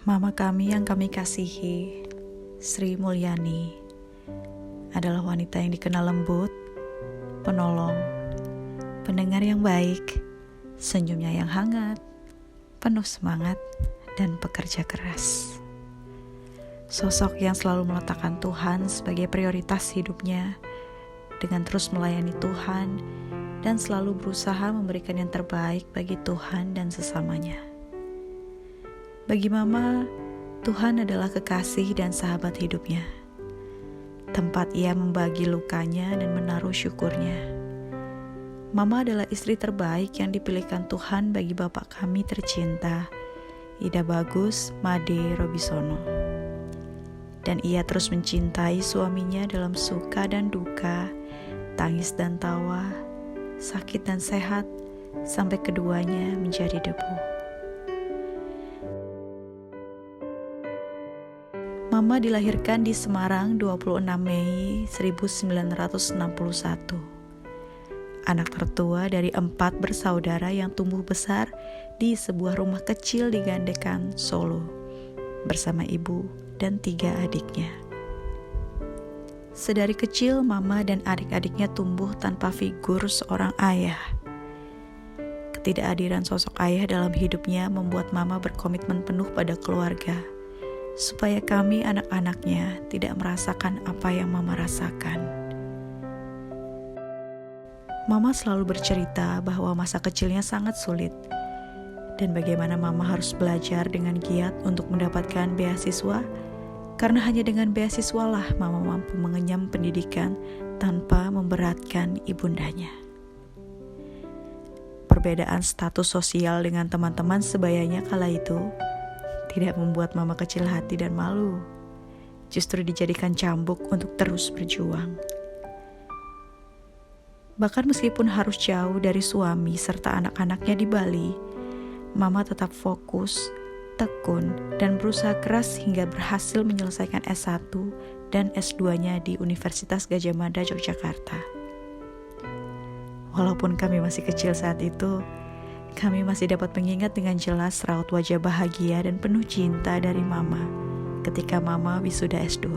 Mama kami yang kami kasihi, Sri Mulyani, adalah wanita yang dikenal lembut, penolong, pendengar yang baik, senyumnya yang hangat, penuh semangat, dan pekerja keras. Sosok yang selalu meletakkan Tuhan sebagai prioritas hidupnya, dengan terus melayani Tuhan dan selalu berusaha memberikan yang terbaik bagi Tuhan dan sesamanya. Bagi Mama, Tuhan adalah kekasih dan sahabat hidupnya, tempat ia membagi lukanya dan menaruh syukurnya. Mama adalah istri terbaik yang dipilihkan Tuhan bagi Bapak kami tercinta, Ida Bagus Made Robisono. Dan ia terus mencintai suaminya dalam suka dan duka, tangis dan tawa, sakit dan sehat, sampai keduanya menjadi debu. Mama dilahirkan di Semarang 26 Mei 1961. Anak tertua dari 4 bersaudara yang tumbuh besar di sebuah rumah kecil di Gandekan, Solo, bersama ibu dan 3 adiknya. Sedari kecil, Mama dan adik-adiknya tumbuh tanpa figur seorang ayah. Ketidakhadiran sosok ayah dalam hidupnya membuat Mama berkomitmen penuh pada keluarga, supaya kami anak-anaknya tidak merasakan apa yang Mama rasakan. Mama selalu bercerita bahwa masa kecilnya sangat sulit, dan bagaimana Mama harus belajar dengan giat untuk mendapatkan beasiswa, karena hanya dengan beasiswalah Mama mampu mengenyam pendidikan tanpa memberatkan ibundanya. Perbedaan status sosial dengan teman-teman sebayanya kala itu tidak membuat Mama kecil hati dan malu, justru dijadikan cambuk untuk terus berjuang. Bahkan meskipun harus jauh dari suami serta anak-anaknya di Bali, Mama tetap fokus, tekun, dan berusaha keras hingga berhasil menyelesaikan S1 dan S2-nya di Universitas Gadjah Mada, Yogyakarta. Walaupun kami masih kecil saat itu, kami masih dapat mengingat dengan jelas raut wajah bahagia dan penuh cinta dari Mama ketika Mama wisuda S2.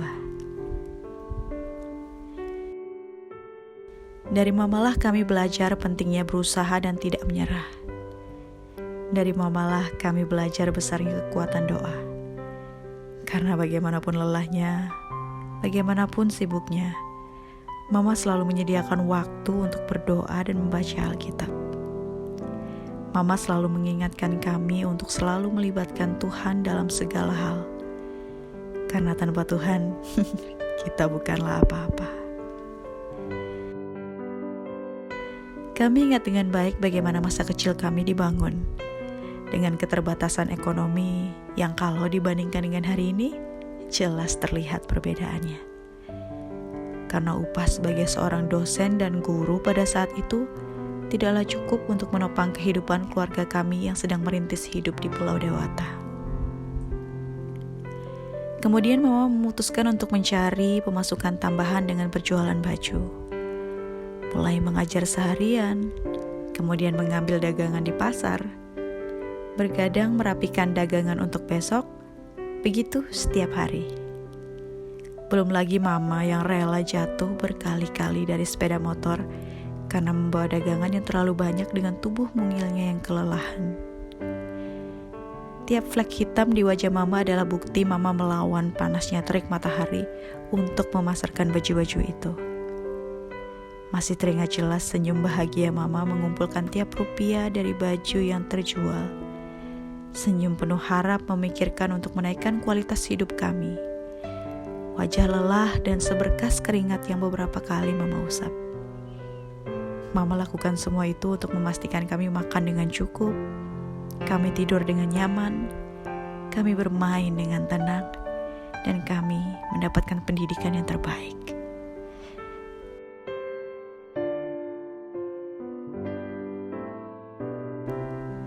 Dari Mamalah kami belajar pentingnya berusaha dan tidak menyerah. Dari Mamalah kami belajar besarnya kekuatan doa. Karena bagaimanapun lelahnya, bagaimanapun sibuknya, Mama selalu menyediakan waktu untuk berdoa dan membaca Alkitab. Mama selalu mengingatkan kami untuk selalu melibatkan Tuhan dalam segala hal. Karena tanpa Tuhan, kita bukanlah apa-apa. Kami ingat dengan baik bagaimana masa kecil kami dibangun, dengan keterbatasan ekonomi yang kalau dibandingkan dengan hari ini, jelas terlihat perbedaannya. Karena upah sebagai seorang dosen dan guru pada saat itu tidaklah cukup untuk menopang kehidupan keluarga kami yang sedang merintis hidup di Pulau Dewata. Kemudian Mama memutuskan untuk mencari pemasukan tambahan dengan berjualan baju. Mulai mengajar seharian, kemudian mengambil dagangan di pasar, bergadang merapikan dagangan untuk besok, begitu setiap hari. Belum lagi Mama yang rela jatuh berkali-kali dari sepeda motor karena membawa dagangan yang terlalu banyak dengan tubuh mungilnya yang kelelahan. Tiap flek hitam di wajah Mama adalah bukti Mama melawan panasnya terik matahari untuk memasarkan baju-baju itu. Masih teringat jelas senyum bahagia Mama mengumpulkan tiap rupiah dari baju yang terjual. Senyum penuh harap memikirkan untuk menaikkan kualitas hidup kami. Wajah lelah dan seberkas keringat yang beberapa kali Mama usap. Mama lakukan semua itu untuk memastikan kami makan dengan cukup, kami tidur dengan nyaman, kami bermain dengan tenang, dan kami mendapatkan pendidikan yang terbaik.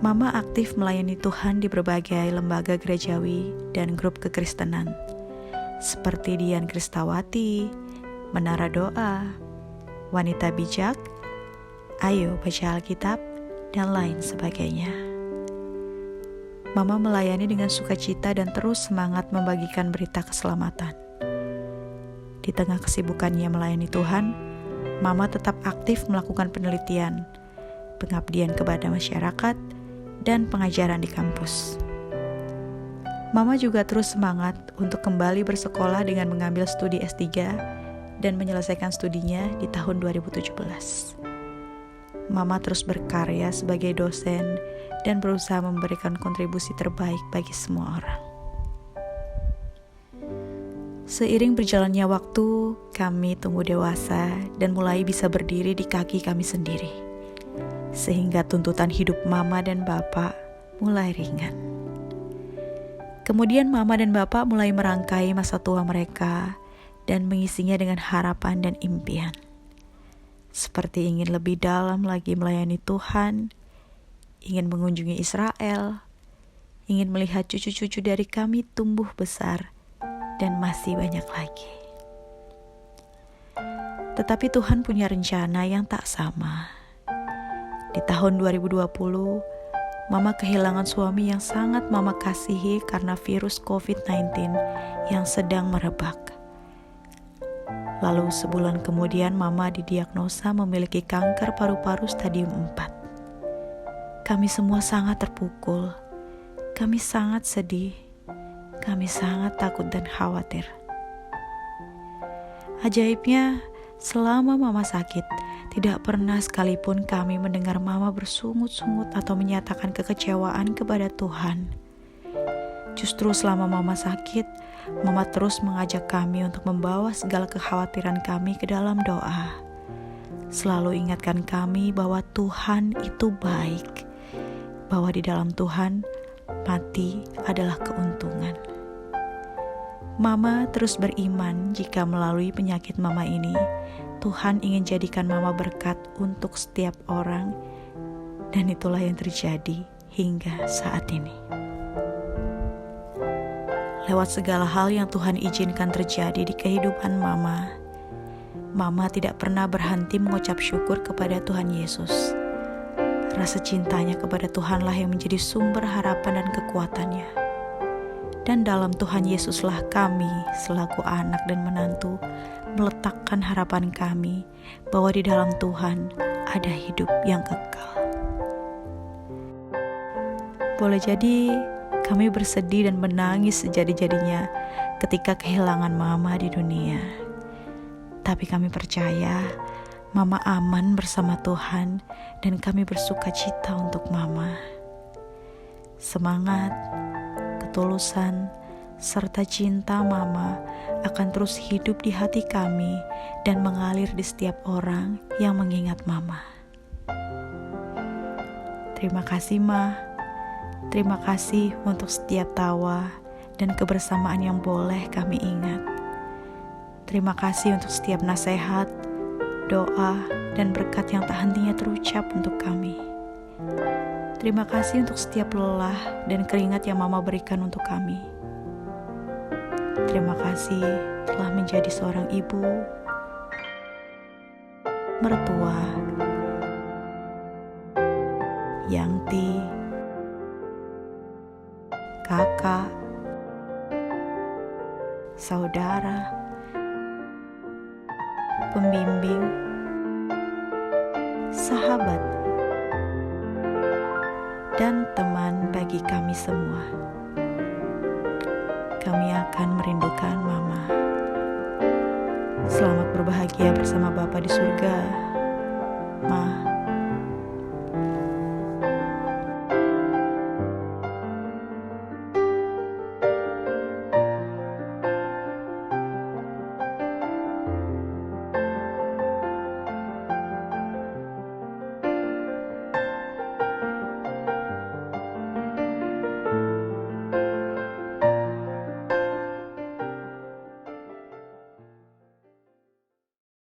Mama aktif melayani Tuhan di berbagai lembaga gerejawi dan grup kekristenan, seperti Dian Kristawati, Menara Doa, Wanita Bijak, Ayo Baca Alkitab, dan lain sebagainya. Mama melayani dengan sukacita dan terus semangat membagikan berita keselamatan. Di tengah kesibukannya melayani Tuhan, Mama tetap aktif melakukan penelitian, pengabdian kepada masyarakat, dan pengajaran di kampus. Mama juga terus semangat untuk kembali bersekolah dengan mengambil studi S3 dan menyelesaikan studinya di tahun 2017. Mama terus berkarya sebagai dosen dan berusaha memberikan kontribusi terbaik bagi semua orang. Seiring berjalannya waktu, kami tumbuh dewasa dan mulai bisa berdiri di kaki kami sendiri. Sehingga tuntutan hidup Mama dan Bapak mulai ringan. Kemudian Mama dan Bapak mulai merangkai masa tua mereka dan mengisinya dengan harapan dan impian. Seperti ingin lebih dalam lagi melayani Tuhan, ingin mengunjungi Israel, ingin melihat cucu-cucu dari kami tumbuh besar, dan masih banyak lagi. Tetapi Tuhan punya rencana yang tak sama. Di tahun 2020, Mama kehilangan suami yang sangat Mama kasihi karena virus COVID-19 yang sedang merebak. Lalu sebulan kemudian Mama didiagnosa memiliki kanker paru-paru stadium 4. Kami semua sangat terpukul. Kami sangat sedih. Kami sangat takut dan khawatir. Ajaibnya, selama Mama sakit, tidak pernah sekalipun kami mendengar Mama bersungut-sungut atau menyatakan kekecewaan kepada Tuhan. Justru selama Mama sakit, Mama terus mengajak kami untuk membawa segala kekhawatiran kami ke dalam doa. Selalu ingatkan kami bahwa Tuhan itu baik, bahwa di dalam Tuhan, mati adalah keuntungan. Mama terus beriman jika melalui penyakit Mama ini, Tuhan ingin jadikan Mama berkat untuk setiap orang, dan itulah yang terjadi hingga saat ini. Lewat segala hal yang Tuhan izinkan terjadi di kehidupan Mama, Mama tidak pernah berhenti mengucap syukur kepada Tuhan Yesus. Rasa cintanya kepada Tuhanlah yang menjadi sumber harapan dan kekuatannya. Dan dalam Tuhan Yesuslah kami, selaku anak dan menantu, meletakkan harapan kami bahwa di dalam Tuhan ada hidup yang kekal. Boleh jadi kami bersedih dan menangis sejadi-jadinya ketika kehilangan Mama di dunia. Tapi kami percaya Mama aman bersama Tuhan dan kami bersuka cita untuk Mama. Semangat, ketulusan, serta cinta Mama akan terus hidup di hati kami dan mengalir di setiap orang yang mengingat Mama. Terima kasih Ma. Terima kasih untuk setiap tawa dan kebersamaan yang boleh kami ingat. Terima kasih untuk setiap nasihat, doa, dan berkat yang tak hentinya terucap untuk kami. Terima kasih untuk setiap lelah dan keringat yang Mama berikan untuk kami. Terima kasih telah menjadi seorang ibu, mertua, yangti, kakak, saudara, pembimbing, sahabat, dan teman bagi kami semua. Kami akan merindukan Mama. Selamat berbahagia bersama Bapa di surga, Ma.